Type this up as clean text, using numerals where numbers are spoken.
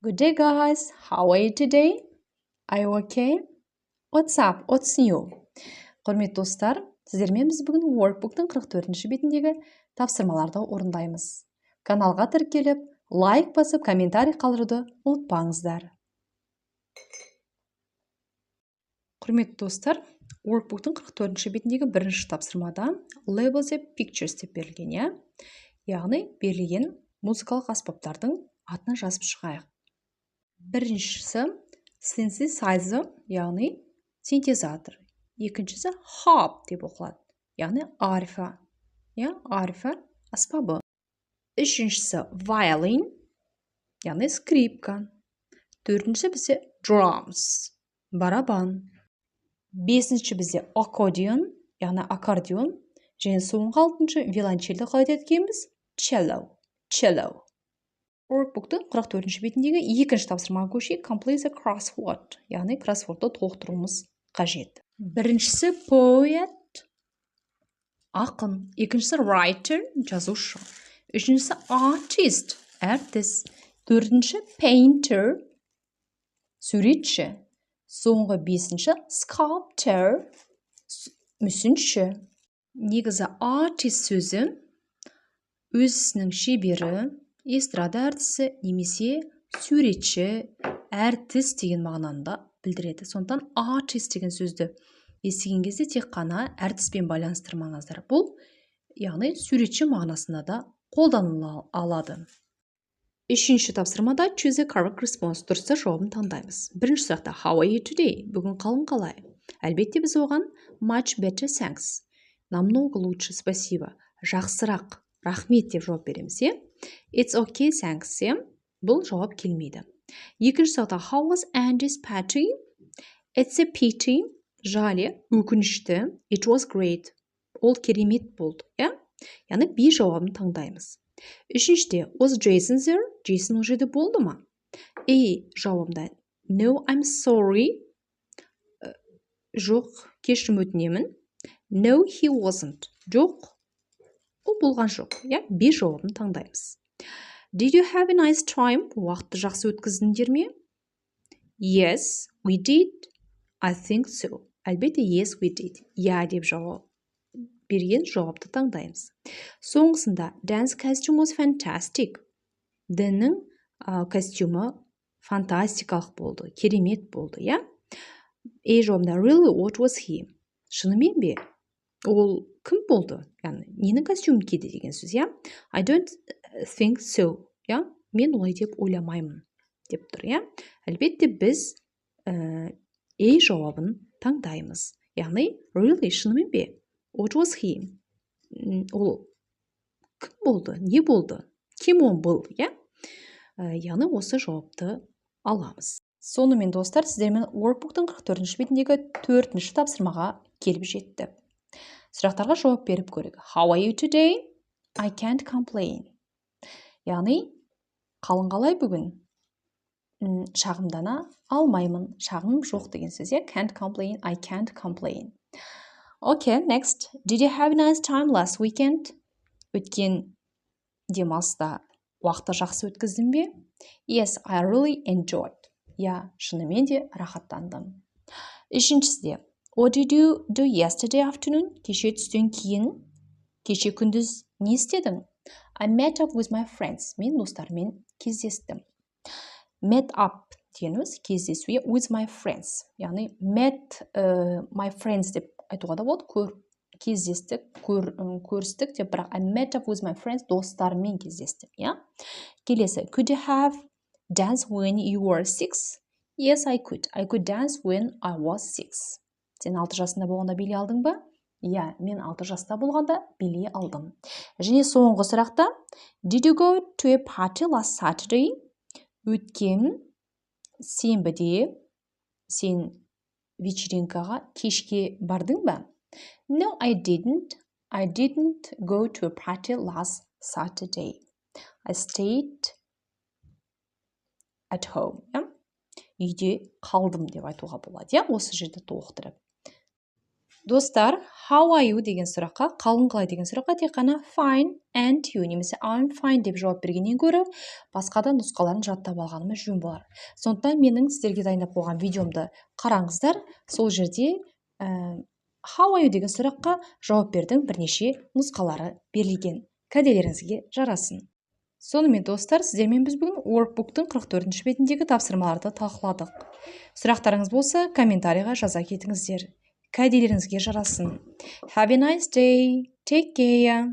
Good day, guys. How are you today? Are you okay? What's up? What's new? Құрметті достар, сіздермен біз бүгін Workbook'тың 44-ші бетіндегі тапсырмаларды орындаймыз. Каналға тіркеліп, лайк басып, комментарий қалдыруды ұмытпаңыздар. Құрметті достар, Workbook'тың 44-ші бетіндегі бірінші тапсырмада labels and pictures деп берілген, яғни берілген музыкалық аспаптардың атын жазып шығайық. Біріншісі synthesizer, яғни синтезатор. Екіншісі harp деп оқылады, яғни арфа. Арфа аспабы. Үшіншісі violin, яғни скрипка. Төртінші бізде drums, барабан. Бесінші бізде аккордеон, яғни аккордеон. Және соңғы алтыншы виолончельді қалай еткенбіз? Cello. Workbook'тың 44-ші бетіндегі екінші тапсырмаға көшейік. Complete the crossword, яғни кроссвордты толықтыруымыз қажет. Біріншісі poet, ақын. Екіншісі writer, жазушы. Үшіншісі artist, әртіс. Төртінші painter, суретші. Соңғы бесінші sculptor, мүсінші. Негізі artist сөзі өз ісінің шебері, эстрада әртісі немесе суретші, әртіс деген мағынаны білдіреді. Сондықтан artist деген сөзді естіген кезде тек қана әртіспен байланыстырмаңыздар. Бұл яғни суретші мағынасында да қолданыла алады. Үшінші тапсырмада choose the correct response, дұрыс жауабын таңдаймыз. Бірінші сұрақта how are you today? Бүгін қалың қалай? Әлбетте біз оған much better thanks, намного лучше, спасибо, жақсырақ, рахмет деп жауап береміз. It's okay, thanks. Бұл жауап келмейді. Екінші сұрақта how was Andy's party? It's a pity, жалі, өкінішті. It was great, ол керемет болды. Яғни B жауабын таңдаймыз. Үшіншіде was Jason there? Jason ол жерде болды ма? A жауабында no, I'm sorry, жоқ, кешірім өтінемін. No, he wasn't, жоқ, ол болған жоқ. B жауабын таңдаймыз. Did you have a nice time? Уақытты жақсы өткіздіңдер ме? Yes, we did. I think so. Әлбетте yes, we did. Деп жауап берген жауапты таңдаймыз. Соңғысында dance costume was fantastic. Дэннің костюмі фантастикалық болды, керемет болды. A жауабында really, what was he? Шынымен бе? Ол кім болды? Яғни, ненің костюмын киді деген сөз, I don't think so. Мен олай деп ойламаймын деп тұр. Әлбетте біз A жауабын таңдаймыз. Яғни, really, шынымен бе? What was he? Ол кім болды? Не болды? Кім он был? Яғни, осы жауапты аламыз. Сонымен достар, сіздермен Workbook'тың 44-ші бетіндегі 4-ші тапсырмаға келіп жетті. Сұрақтарға жауап беріп көрейік. How are you today? I can't complain. Яғни, қалың қалай бүгін? Шағымдана алмаймын, шағым жоқ деген сөз. Can't complain, I can't complain. Okay, next. Did you have a nice time last weekend? Өткен демалыста уақытты жақсы өткіздің бе? Yes, I really enjoyed. Шынымен де рахаттандым. Үшіншісінде, what did you do yesterday afternoon? Кеше түстен кейін, кеше күндіз не істедің? I met up with my friends. Мен достармен кездестім. Met up дегеніміз кездесуге with my friends. Яғни met my friends деп айтуға да болады. Кездестік, көрістік деп, бірақ I met up with my friends, достармен кездестім. Келесі, could you have dance when you were 6? Yes, I could. I could dance when I was 6. Сен 6 жасында болғанда билей алдың ба? Мен 6 жаста болғанда билей алдым. Және соңғы сұрақта, did you go to a party last Saturday? Өткен сенбіде сен вечеринкаға, кешке бардың ба? No, I didn't. I didn't go to a party last Saturday. I stayed at home. Үйде қалдым деп айтуға болады. Осы жерде толықтырып. Достар, how are you деген сұраққа, қалың қалай деген сұраққа тек қана fine and you немесе I'm fine деп жауап бергеннен гөрі басқа да нұсқаларын жаттап алғанымыз жөн болар. Сондықтан менің сіздерге дайындап қойған видеомды қараңыздар. Сол жерде how are you деген сұраққа жауап бердің бірнеше нұсқалары берілген. Кәделеріңізге жарасын. Сонымен достар, сіздермен біз бүгін Workbook'тың 44-ші бетіндегі тапсырмаларды талқыладық. Сұрақтарыңыз болса, комментарийға жаза кетіңіздер. Кәделеріңізге жарасын. Have a nice day. Take care.